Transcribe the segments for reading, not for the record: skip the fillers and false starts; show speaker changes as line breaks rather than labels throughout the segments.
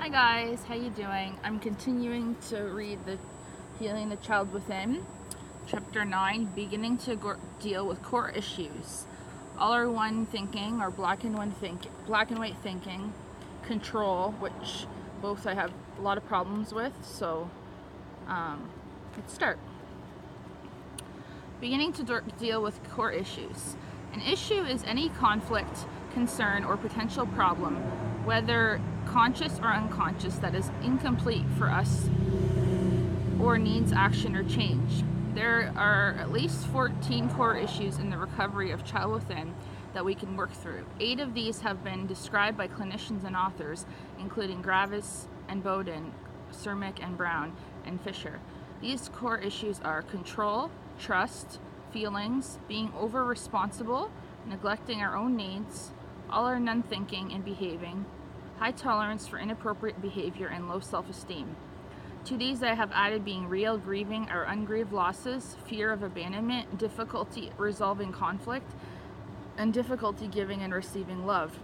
Hi guys, how you doing? I'm continuing to read the Healing the Child Within, Chapter 9, beginning to deal with core issues. All are one thinking, or black and white thinking, control, which both I have a lot of problems with, so let's start. Beginning to deal with core issues. An issue is any conflict, concern, or potential problem, whether conscious or unconscious, that is incomplete for us or needs action or change. There are at least 14 core issues in the recovery of Child Within that we can work through. 8 of these have been described by clinicians and authors, including Gravis and Bowden, Cermak and Brown, and Fisher. These core issues are control, trust, feelings, being over-responsible, neglecting our own needs, all or none thinking and behaving, high tolerance for inappropriate behavior, and low self-esteem. To these I have added being real, grieving or ungrieved losses, fear of abandonment, difficulty resolving conflict, and difficulty giving and receiving love.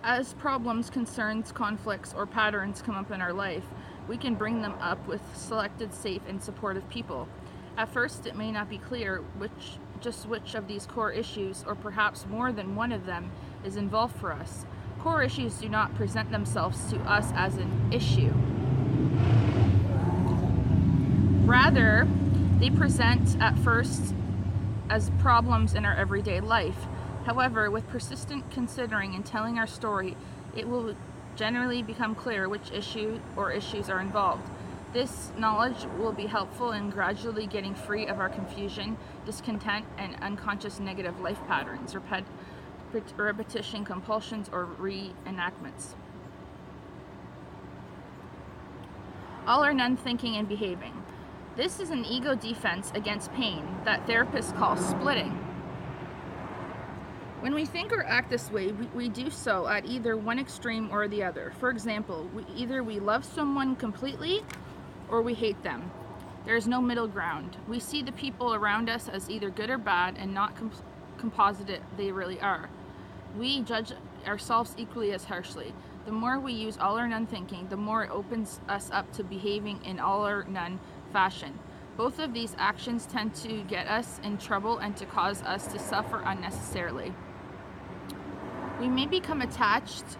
As problems, concerns, conflicts, or patterns come up in our life, we can bring them up with selected safe and supportive people. At first, it may not be clear which of these core issues, or perhaps more than one of them, is involved for us. Core issues do not present themselves to us as an issue. Rather, they present at first as problems in our everyday life. However, with persistent considering and telling our story, it will generally become clear which issue or issues are involved. This knowledge will be helpful in gradually getting free of our confusion, discontent, and unconscious negative life patterns, repetition, compulsions, or reenactments. All or none thinking and behaving. This is an ego defense against pain that therapists call splitting. When we think or act this way, we do so at either one extreme or the other. For example, either we love someone completely or we hate them. There is no middle ground. We see the people around us as either good or bad and not composite they really are. We judge ourselves equally as harshly. The more we use all or none thinking, the more it opens us up to behaving in all or none fashion. Both of these actions tend to get us in trouble and to cause us to suffer unnecessarily. We may become attracted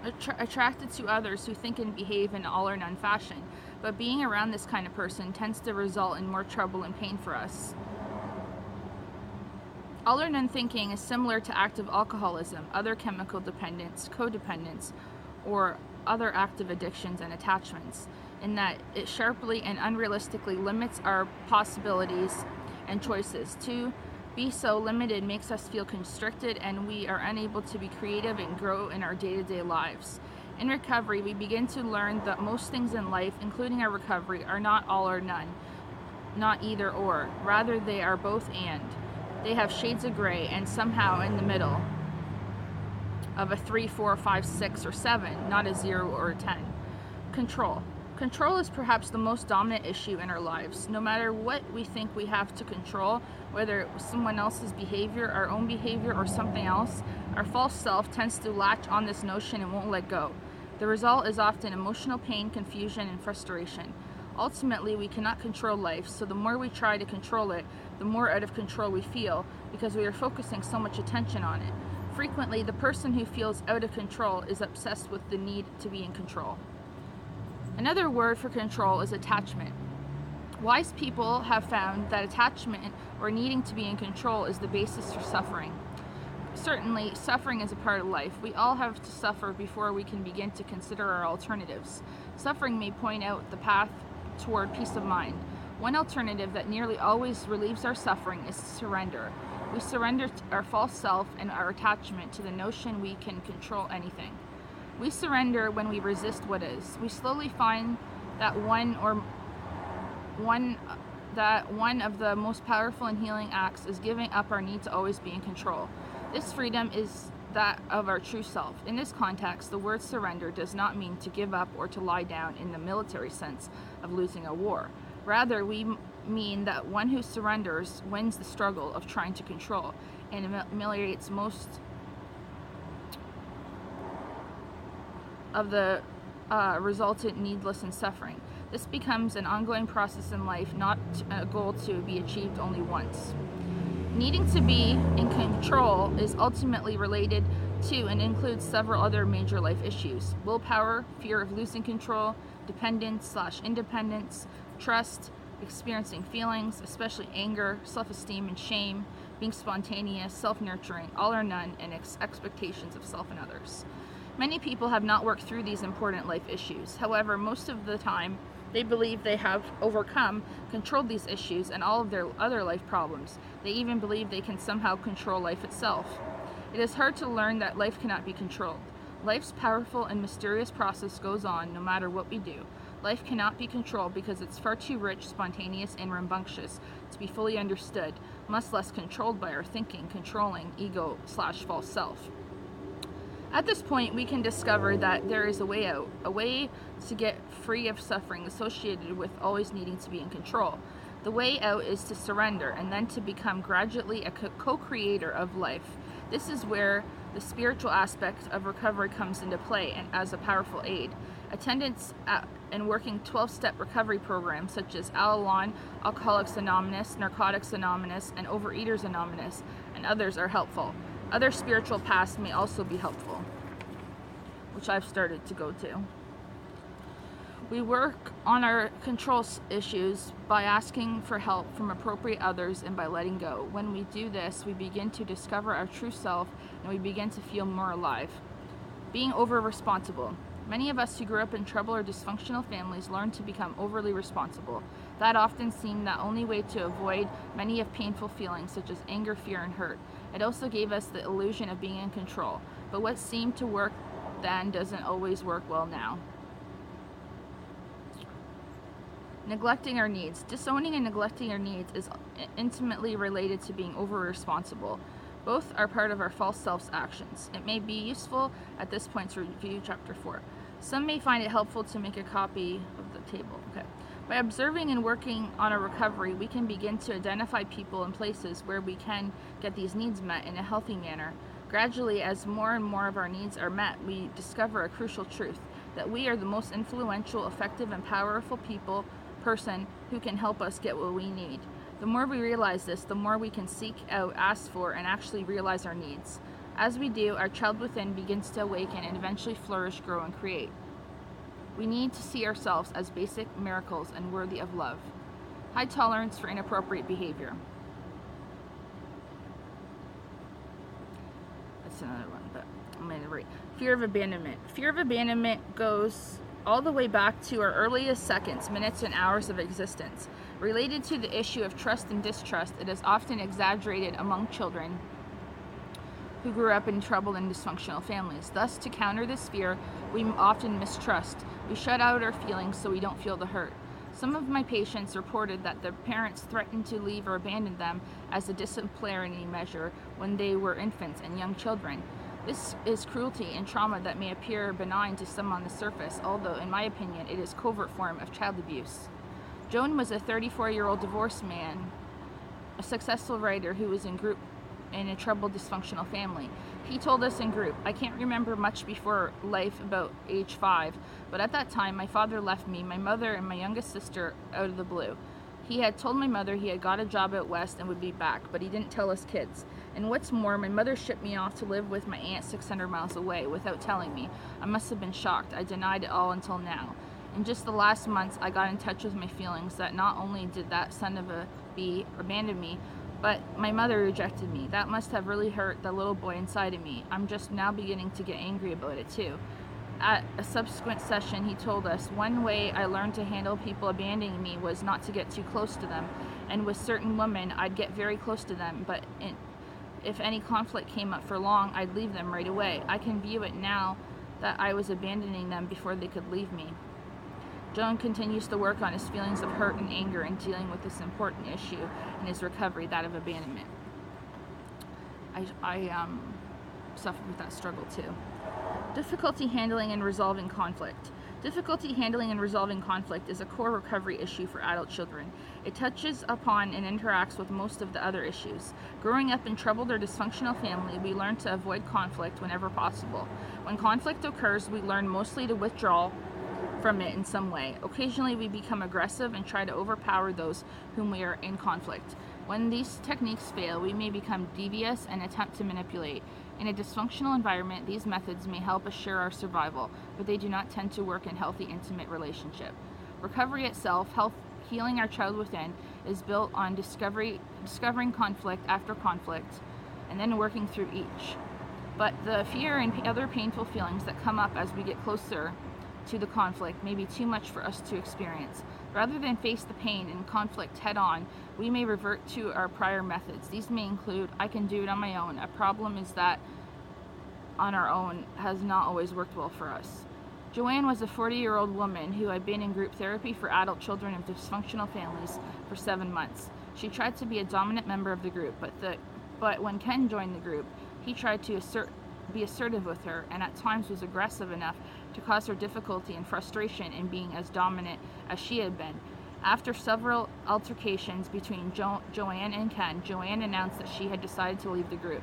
to others who think and behave in all or none fashion, but being around this kind of person tends to result in more trouble and pain for us. All or none thinking is similar to active alcoholism, other chemical dependence, codependence, or other active addictions and attachments, in that it sharply and unrealistically limits our possibilities and choices. To be so limited makes us feel constricted, and we are unable to be creative and grow in our day-to-day lives. In recovery, we begin to learn that most things in life, including our recovery, are not all or none, not either or. Rather, they are both and. They have shades of gray, and somehow in the middle of a 3, 4, 5, 6, or 7, not a 0 or a 10. Control. Control is perhaps the most dominant issue in our lives. No matter what we think we have to control, whether it was someone else's behavior, our own behavior, or something else, our false self tends to latch on this notion and won't let go. The result is often emotional pain, confusion, and frustration. Ultimately, we cannot control life, so the more we try to control it, the more out of control we feel, because we are focusing so much attention on it. Frequently, the person who feels out of control is obsessed with the need to be in control. Another word for control is attachment. Wise people have found that attachment, or needing to be in control, is the basis for suffering. Certainly, suffering is a part of life. We all have to suffer before we can begin to consider our alternatives. Suffering may point out the path toward peace of mind. One alternative that nearly always relieves our suffering is surrender. We surrender our false self and our attachment to the notion we can control anything. We surrender when we resist what is. We slowly find that one of the most powerful and healing acts is giving up our need to always be in control. This freedom is that of our true self. In this context, the word surrender does not mean to give up or to lie down in the military sense of losing a war. Rather, we mean that one who surrenders wins the struggle of trying to control and ameliorates most of the resulted needless in suffering. This becomes an ongoing process in life, not a goal to be achieved only once. Needing to be in control is ultimately related to and includes several other major life issues: willpower, fear of losing control, dependence/independence, trust, experiencing feelings, especially anger, self-esteem and shame, being spontaneous, self-nurturing, all or none, and expectations of self and others. Many people have not worked through these important life issues. However, most of the time, they believe they have overcome, controlled these issues and all of their other life problems. They even believe they can somehow control life itself. It is hard to learn that life cannot be controlled. Life's powerful and mysterious process goes on no matter what we do. Life cannot be controlled because it's far too rich, spontaneous, and rambunctious to be fully understood, much less controlled by our thinking, controlling ego/false self. At this point, we can discover that there is a way out, a way to get free of suffering associated with always needing to be in control. The way out is to surrender and then to become gradually a co-creator of life. This is where the spiritual aspect of recovery comes into play and as a powerful aid. Attendance and working 12-step recovery programs such as Al-Anon, Alcoholics Anonymous, Narcotics Anonymous, and Overeaters Anonymous, and others are helpful. Other spiritual paths may also be helpful, which I've started to go to. We work on our control issues by asking for help from appropriate others and by letting go. When we do this, we begin to discover our true self and we begin to feel more alive. Being over-responsible. Many of us who grew up in trouble or dysfunctional families learn to become overly responsible. That often seemed the only way to avoid many of painful feelings such as anger, fear, and hurt. It also gave us the illusion of being in control. But what seemed to work then doesn't always work well now. Neglecting our needs. Disowning and neglecting our needs is intimately related to being over-responsible. Both are part of our false self's actions. It may be useful at this point to review Chapter 4. Some may find it helpful to make a copy of the table. Okay. By observing and working on a recovery, we can begin to identify people and places where we can get these needs met in a healthy manner. Gradually, as more and more of our needs are met, we discover a crucial truth, that we are the most influential, effective, and powerful person who can help us get what we need. The more we realize this, the more we can seek out, ask for, and actually realize our needs. As we do, our child within begins to awaken and eventually flourish, grow, and create. We need to see ourselves as basic miracles and worthy of love. High tolerance for inappropriate behavior. That's another one, but I'm going to read. Fear of abandonment. Fear of abandonment goes all the way back to our earliest seconds, minutes, and hours of existence. Related to the issue of trust and distrust, it is often exaggerated among children who grew up in troubled and dysfunctional families. Thus, to counter this fear, we often mistrust. We shut out our feelings so we don't feel the hurt. Some of my patients reported that their parents threatened to leave or abandon them as a disciplinary measure when they were infants and young children. This is cruelty and trauma that may appear benign to some on the surface, although, in my opinion, it is a covert form of child abuse. Joan was a 34-year-old divorced man, a successful writer who was in a troubled, dysfunctional family. He told us in group, "I can't remember much before life about age 5, but at that time my father left me, my mother, and my youngest sister out of the blue. He had told my mother he had got a job out west and would be back, but he didn't tell us kids. And what's more, my mother shipped me off to live with my aunt 600 miles away without telling me. I must have been shocked. I denied it all until now. In just the last months, I got in touch with my feelings that not only did that son of a bee abandon me, but my mother rejected me. That must have really hurt the little boy inside of me. I'm just now beginning to get angry about it too." At a subsequent session, he told us, "One way I learned to handle people abandoning me was not to get too close to them. And with certain women, I'd get very close to them, but if any conflict came up for long, I'd leave them right away. I can view it now that I was abandoning them before they could leave me." John continues to work on his feelings of hurt and anger and dealing with this important issue in his recovery, that of abandonment. I suffered with that struggle too. Difficulty handling and resolving conflict. Difficulty handling and resolving conflict is a core recovery issue for adult children. It touches upon and interacts with most of the other issues. Growing up in troubled or dysfunctional family, we learn to avoid conflict whenever possible. When conflict occurs, we learn mostly to withdraw from it in some way. Occasionally, we become aggressive and try to overpower those whom we are in conflict. When these techniques fail, we may become devious and attempt to manipulate. In a dysfunctional environment, these methods may help assure our survival, but they do not tend to work in healthy, intimate relationship. Recovery itself, healing our child within, is built on discovering conflict after conflict, and then working through each. But the fear and other painful feelings that come up as we get closer to the conflict may be too much for us to experience. Rather than face the pain and conflict head on, we may revert to our prior methods. These may include, I can do it on my own. A problem is that on our own has not always worked well for us. Joanne was a 40-year-old woman who had been in group therapy for adult children of dysfunctional families for 7 months. She tried to be a dominant member of the group, but when Ken joined the group, he tried to be assertive with her, and at times was aggressive enough to cause her difficulty and frustration in being as dominant as she had been. After several altercations between Joanne and Ken, Joanne announced that she had decided to leave the group.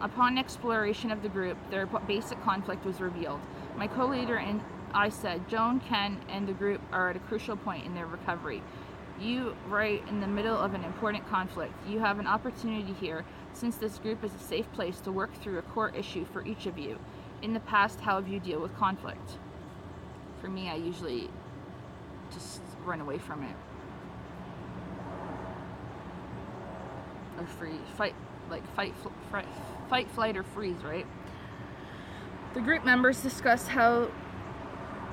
Upon exploration of the group, their basic conflict was revealed. My co-leader and I said, Joan, Ken, and the group are at a crucial point in their recovery. You right in the middle of an important conflict. You have an opportunity here, since this group is a safe place to work through a core issue for each of you. In the past, how have you dealt with conflict? For me, I usually just run away from it. Or fight, flight, or freeze, right? The group members discussed how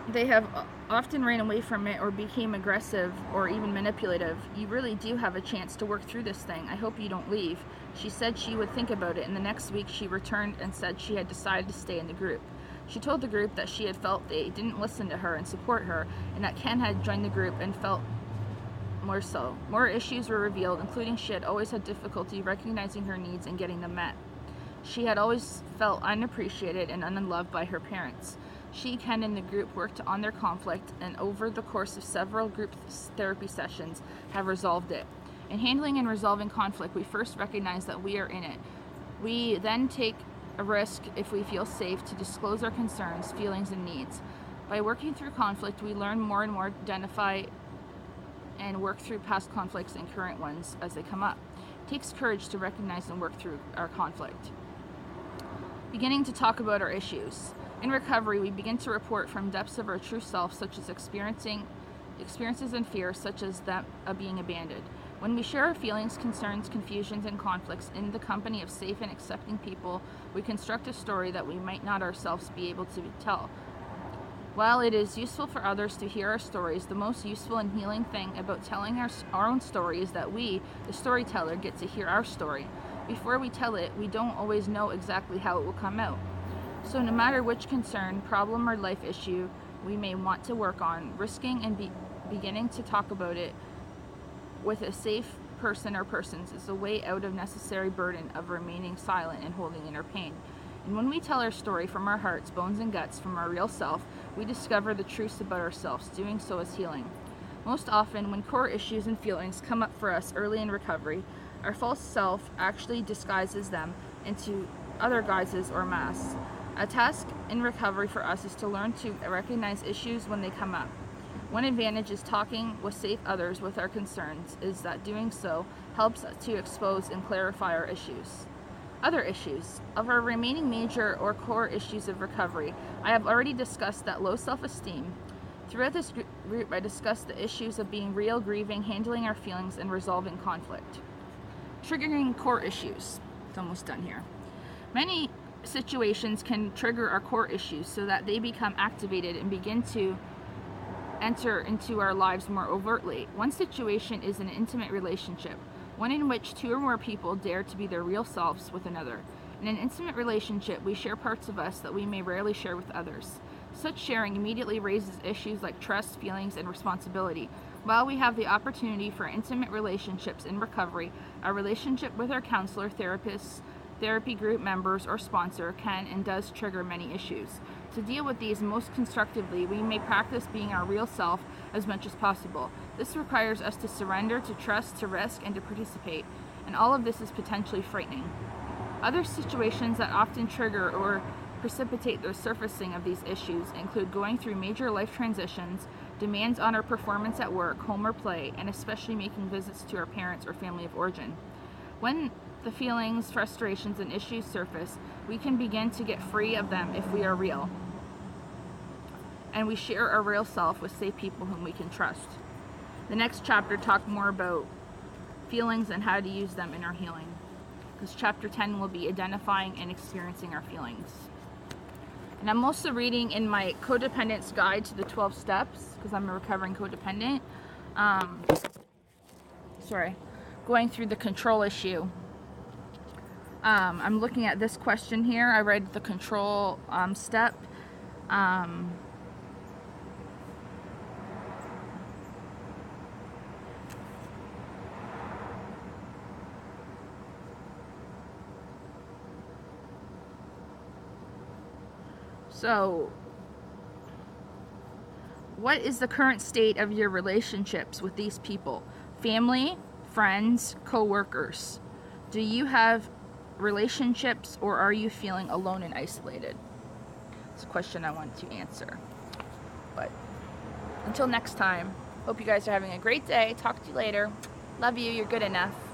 they have often ran away from it or became aggressive or even manipulative. You really do have a chance to work through this thing. I hope you don't leave. She said she would think about it, and the next week she returned and said she had decided to stay in the group. She told the group that she had felt they didn't listen to her and support her, and that Ken had joined the group and felt more so. More issues were revealed, including she had always had difficulty recognizing her needs and getting them met. She had always felt unappreciated and unloved by her parents. She, Ken, and the group worked on their conflict, and over the course of several group therapy sessions have resolved it. In handling and resolving conflict, we first recognize that we are in it. We then take a risk, if we feel safe, to disclose our concerns, feelings, and needs. By working through conflict, we learn more and more to identify and work through past conflicts and current ones as they come up. It takes courage to recognize and work through our conflict. Beginning to talk about our issues. In recovery, we begin to report from depths of our true self, such as experiences and fears, such as that of being abandoned. When we share our feelings, concerns, confusions, and conflicts in the company of safe and accepting people, we construct a story that we might not ourselves be able to tell. While it is useful for others to hear our stories, the most useful and healing thing about telling our own story is that we, the storyteller, get to hear our story. Before we tell it, we don't always know exactly how it will come out. So no matter which concern, problem, or life issue we may want to work on, risking and beginning to talk about it with a safe person or persons is a way out of necessary burden of remaining silent and holding in our pain. And when we tell our story from our hearts, bones, and guts, from our real self, we discover the truths about ourselves. Doing so is healing. Most often, when core issues and feelings come up for us early in recovery, our false self actually disguises them into other guises or masks. A task in recovery for us is to learn to recognize issues when they come up. One advantage is talking with safe others with our concerns is that doing so helps to expose and clarify our issues. Other issues. Of our remaining major or core issues of recovery, I have already discussed that low self-esteem. Throughout this group, I discussed the issues of being real, grieving, handling our feelings, and resolving conflict. Triggering core issues. It's almost done here. Many situations can trigger our core issues so that they become activated and begin to enter into our lives more overtly. One situation is an intimate relationship, one in which two or more people dare to be their real selves with another. In an intimate relationship, we share parts of us that we may rarely share with others. Such sharing immediately raises issues like trust, feelings, and responsibility. While we have the opportunity for intimate relationships in recovery, our relationship with our counselor, therapists, therapy group members, or sponsor can and does trigger many issues. To deal with these most constructively, we may practice being our real self as much as possible. This requires us to surrender, to trust, to risk, and to participate, and all of this is potentially frightening. Other situations that often trigger or precipitate the surfacing of these issues include going through major life transitions, demands on our performance at work, home, or play, and especially making visits to our parents or family of origin. When the feelings, frustrations, and issues surface, we can begin to get free of them if we are real, and we share our real self with safe people whom we can trust. The next chapter talks more about feelings and how to use them in our healing, because chapter 10 will be identifying and experiencing our feelings. And I'm also reading in my Codependence Guide to the 12 Steps, because I'm a recovering codependent. Going through the control issue. I'm looking at this question here. I read the control step. So, what is the current state of your relationships with these people? Family, friends, co-workers. Do you have relationships, or are you feeling alone and isolated? It's a question I want to answer. But until next time, hope you guys are having a great day. Talk to you later. Love you. You're good enough.